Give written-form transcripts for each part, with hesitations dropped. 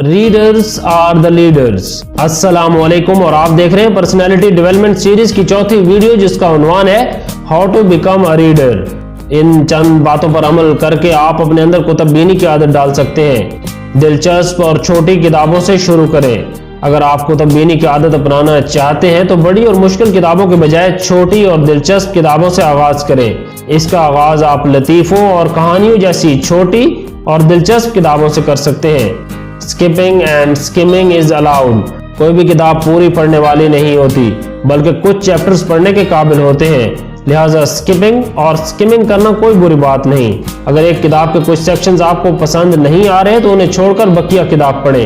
Readers are the leaders. السلام علیکم، اور آپ دیکھ رہے ہیں پرسنالٹی ڈیولپمنٹ سیریز کی چوتھی ویڈیو، جس کا عنوان ہے how to become a reader. ان چند باتوں پر عمل کر کے آپ اپنے اندر کتب بینی کی عادت ڈال سکتے ہیں۔ دلچسپ اور چھوٹی کتابوں سے شروع کریں۔ اگر آپ کتب بینی کی عادت اپنانا چاہتے ہیں تو بڑی اور مشکل کتابوں کے بجائے چھوٹی اور دلچسپ کتابوں سے آغاز کریں۔ اس کا آغاز آپ لطیفوں اور کہانیوں جیسی چھوٹی اور دلچسپ کتابوں سے کر سکتے ہیں۔ Skipping and skimming is allowed. کوئی بھی کتاب پوری پڑھنے والی نہیں ہوتی، بلکہ کچھ چیپٹرز پڑھنے کے قابل ہوتے ہیں، لہٰذا اسکپنگ اور اسکمنگ کرنا کوئی بری بات نہیں۔ اگر ایک کتاب کے کچھ سیکشنز آپ کو پسند نہیں آ رہے تو انہیں چھوڑ کر بقیہ کتاب پڑھیں۔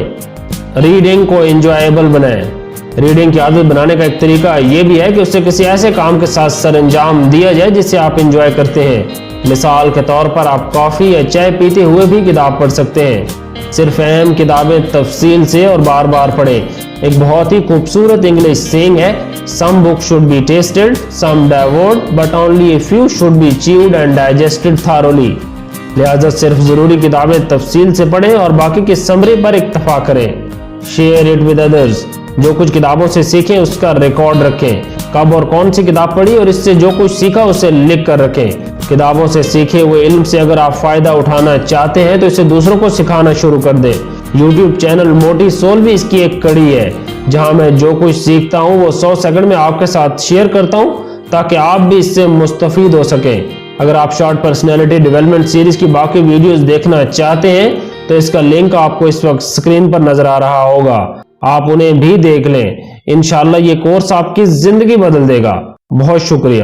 ریڈنگ کو انجوائیبل بنائیں۔ ریڈنگ کی عادت بنانے کا ایک طریقہ یہ بھی ہے کہ اسے کسی ایسے کام کے ساتھ سر انجام دیا جائے جسے آپ انجوائے کرتے ہیں۔ مثال کے طور پر آپ کافی یا چائے پیتے ہوئے بھی کتاب پڑھ سکتے ہیں۔ صرف اہم کتابیں تفصیل سے اور بار بار پڑھیں۔ ایک بہت ہی خوبصورت انگلش سینگ ہے، some books should be tasted, some devoured, but only a few should be chewed and digested thoroughly۔ لہذا صرف ضروری کتابیں تفصیل سے پڑھیں اور باقی کی سمری پر اکتفا کریں۔ share it with others۔ جو کچھ کتابوں سے سیکھیں اس کا ریکارڈ رکھیں۔ کب اور کون سی کتاب پڑھی اور اس سے جو کچھ سیکھا اسے لکھ کر رکھیں۔ کتابوں سے سیکھے ہوئے علم سے اگر آپ فائدہ اٹھانا چاہتے ہیں تو اسے دوسروں کو سکھانا شروع کر دیں۔ یوٹیوب چینل موٹی سول بھی اس کی ایک کڑی ہے، جہاں میں جو کچھ سیکھتا ہوں وہ 100 سیکنڈ میں آپ کے ساتھ شیئر کرتا ہوں تاکہ آپ بھی اس سے مستفید ہو سکیں۔ اگر آپ شارٹ پرسنالٹی ڈیولپمنٹ سیریز کی باقی ویڈیوز دیکھنا چاہتے ہیں تو اس کا لنک آپ کو اس وقت سکرین پر نظر آ رہا ہوگا، آپ انہیں بھی دیکھ لیں۔ انشاءاللہ یہ کورس آپ کی زندگی بدل دے گا۔ بہت شکریہ۔